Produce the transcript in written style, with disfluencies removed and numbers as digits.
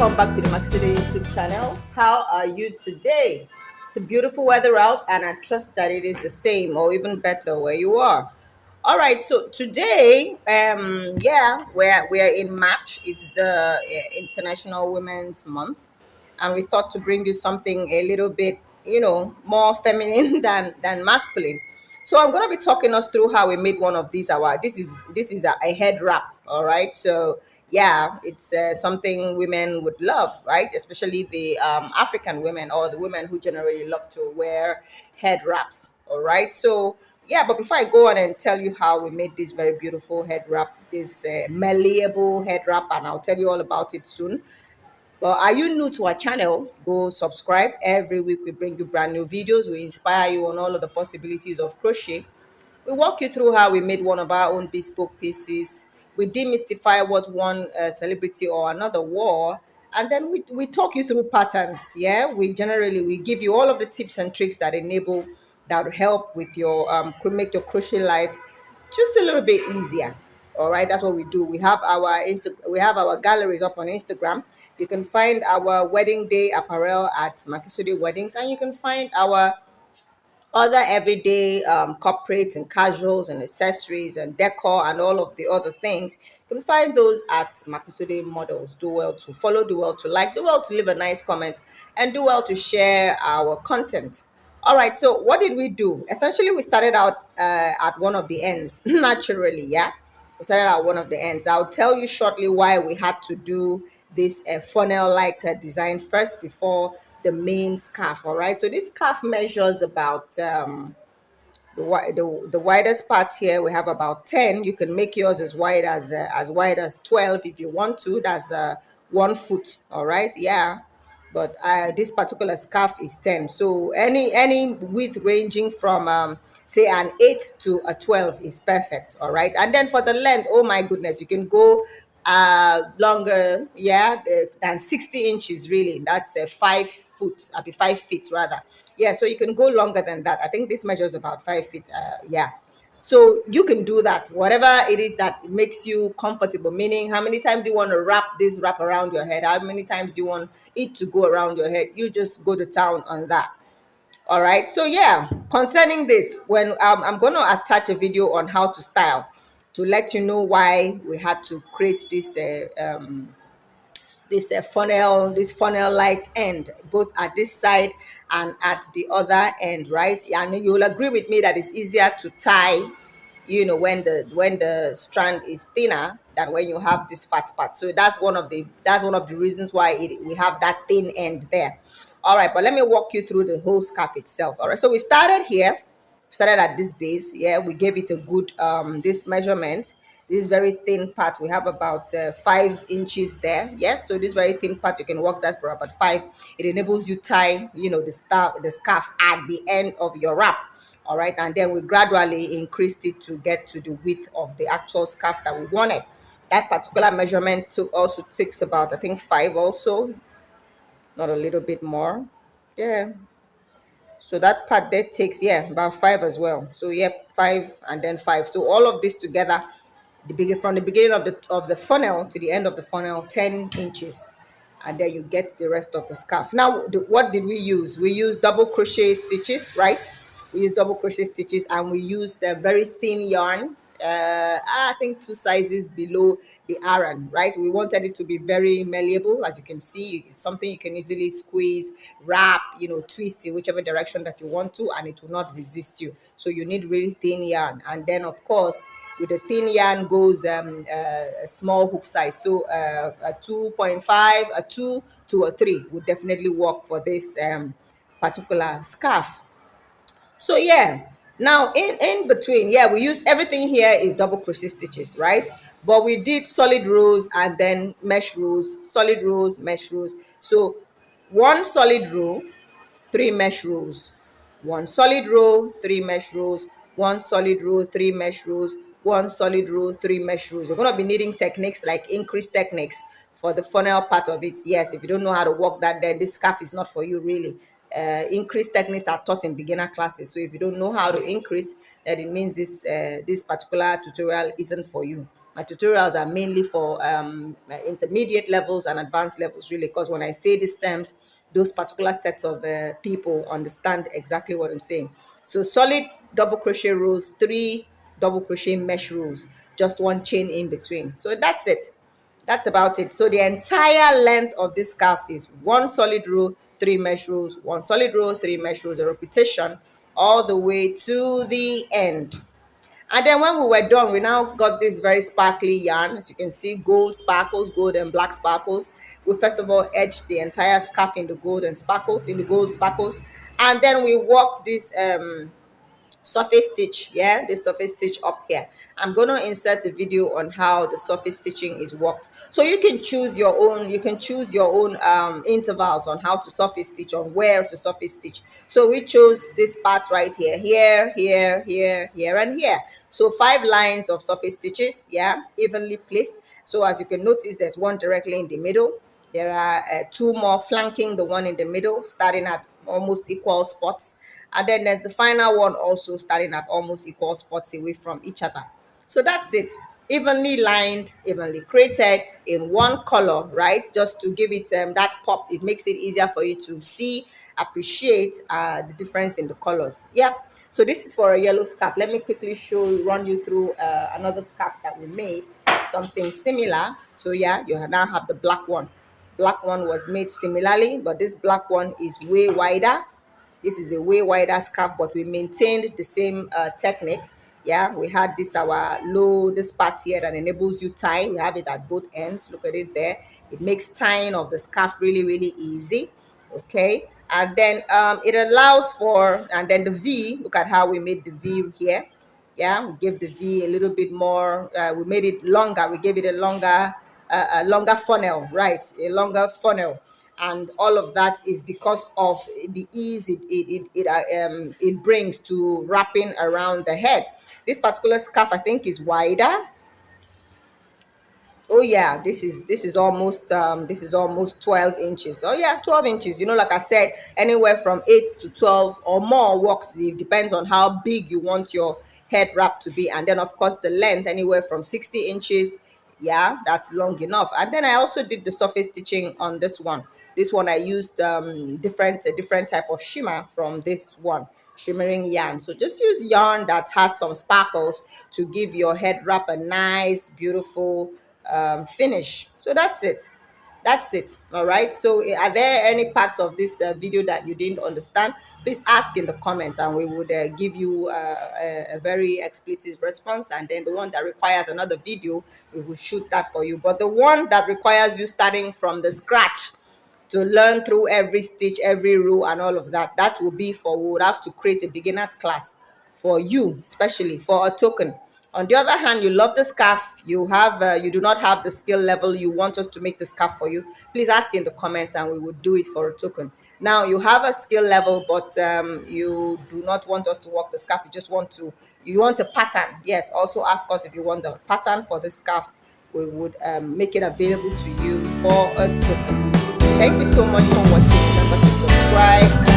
welcome back to the Makisode YouTube channel. How are you today? It's a beautiful weather out, and I trust that it is the same or even better where you are. All right, so today, we're in March. It's the International Women's Month, and we thought to bring you something a little bit, more feminine than masculine. So I'm going to be talking us through how we made one of these. This is a head wrap. All right, so yeah, it's something women would love, right? Especially the African women, or the women who generally love to wear head wraps. All right, so yeah, but before I go on and tell you how we made this very beautiful head wrap, this malleable head wrap, and I'll tell you all about it soon. Well, are you new to our channel? Go subscribe. Every week we bring you brand new videos. We inspire you on all of the possibilities of crochet. We walk you through how we made one of our own bespoke pieces. We demystify what one celebrity or another wore. And then we talk you through patterns. Yeah, we give you all of the tips and tricks that help with your make your crochet life just a little bit easier. All right, that's what we do. We have our galleries up on Instagram. You can find our wedding day apparel at Makisode Weddings, and you can find our other everyday corporates and casuals and accessories and decor and all of the other things. You can find those at Makisode Models. Do well to follow, do well to like, do well to leave a nice comment, and do well to share our content. All right, so what did we do? Essentially, we started out at one of the ends, naturally, yeah. We started at one of the ends. I'll tell you shortly why we had to do this funnel-like design first before the main scarf. All right, so this scarf measures about the widest part here. We have about 10. You can make yours as wide as 12 if you want to. That's 1 foot. All right, yeah, but this particular scarf is 10. So any width ranging from say an 8 to a 12 is perfect. All right, and then for the length, oh my goodness, you can go longer, yeah, than 60 inches. Really, that's 5 foot. I'll be 5 feet rather. Yeah, so you can go longer than that. I think this measures about 5 feet. Yeah, so you can do that, whatever it is that makes you comfortable, meaning how many times do you want to wrap around your head, how many times do you want it to go around your head. You just go to town on that. All right, so yeah, concerning this, when I'm going to attach a video on how to style, to let you know why we had to create this funnel like end, both at this side and at the other end, right? And you'll agree with me that it's easier to tie, when the strand is thinner than when you have this fat part. So that's one of the reasons why we have that thin end there. All right, but let me walk you through the whole scarf itself. All right, so we started at this base. Yeah, we gave it a good this measurement. This very thin part, we have about 5 inches there. Yes, so this very thin part, you can work that for about 5. It enables you tie the scarf at the end of your wrap. All right, and then we gradually increased it to get to the width of the actual scarf that we wanted. That particular measurement also takes about, I think, 5 also, not a little bit more. Yeah, so that part there takes, yeah, about 5 as well. So yep, 5 and then 5. So all of this together, from the beginning of the funnel to the end of the funnel, 10 inches, and then you get the rest of the scarf. Now, what did we use? We used double crochet stitches, right? We used double crochet stitches, and we used a very thin yarn. I think 2 sizes below the Aran, right? We wanted it to be very malleable. As you can see, it's something you can easily squeeze, wrap, twist in whichever direction that you want to, and it will not resist you. So you need really thin yarn. And then, of course, with the thin yarn goes a small hook size. So a 2.5, a 2 to a 3 would definitely work for this particular scarf. So yeah, now in between, yeah, we used everything here is double crochet stitches, right? But we did solid rows and then mesh rows, solid rows, mesh rows. So one solid row, 3 mesh rows, one solid row, 3 mesh rows, one solid row, 3 mesh rows, one solid row, 3 mesh rows. You're going to be needing techniques like increase techniques for the funnel part of it. Yes, if you don't know how to work that, then this scarf is not for you really. Increase techniques are taught in beginner classes. So if you don't know how to increase, then it means this particular tutorial isn't for you. My tutorials are mainly for intermediate levels and advanced levels, really, because when I say these terms, those particular sets of people understand exactly what I'm saying. So solid double crochet rows, 3 double crochet mesh rows, just 1 chain in between. So that's it. That's about it. So the entire length of this scarf is 1 solid row, 3 mesh rows, 1 solid row, 3 mesh rows, a repetition all the way to the end. And then when we were done, we now got this very sparkly yarn. As you can see, gold sparkles, gold and black sparkles. We first of all edged the entire scarf in the gold and sparkles, in the gold sparkles. And then we worked this surface stitch, yeah, the surface stitch up here. I'm going to insert a video on how the surface stitching is worked, so you can choose your own, intervals on how to surface stitch, on where to surface stitch. So we chose this part right here, here and here. So 5 lines of surface stitches, yeah, evenly placed. So as you can notice, there's one directly in the middle. There are 2 more flanking the one in the middle, starting at almost equal spots. And then there's the final one also starting at almost equal spots away from each other. So that's it. Evenly lined, evenly created in one color, right? Just to give it that pop. It makes it easier for you to see, appreciate the difference in the colors. Yeah. So this is for a yellow scarf. Let me quickly run you through another scarf that we made. Something similar. So yeah, you now have the black one. Black one was made similarly, but this black one is way wider. This is a way wider scarf, but we maintained the same technique. Yeah, we had this part here that enables you tie. We have it at both ends. Look at it there. It makes tying of the scarf really, really easy. Okay, and then it allows for, and then the V, look at how we made the V here. Yeah, we gave the V a little bit more, we made it longer, we gave it a longer funnel, right? A longer funnel. And all of that is because of the ease it brings to wrapping around the head. This particular scarf, I think, is wider. Oh yeah, this is almost 12 inches. Oh yeah, 12 inches. You know, like I said, anywhere from 8 to 12 or more works. It depends on how big you want your head wrap to be. And then of course the length, anywhere from 60 inches. Yeah, that's long enough. And then I also did the surface stitching on this one. This one I used a different type of shimmer from this one, shimmering yarn. So just use yarn that has some sparkles to give your head wrap a nice, beautiful finish. So that's it. All right, so are there any parts of this video that you didn't understand? Please ask in the comments and we would give you a very explicit response. And then the one that requires another video, we will shoot that for you. But the one that requires you starting from the scratch to learn through every stitch, every row and all of that, that will be for, we would have to create a beginner's class for you, especially for a token. On the other hand, you love the scarf, you do not have the skill level, you want us to make the scarf for you, please ask in the comments and we will do it for a token. Now you have a skill level, but you do not want us to work the scarf, you want a pattern. Yes, also ask us if you want the pattern for the scarf. We would make it available to you for a token. Thank you so much for watching. Remember to subscribe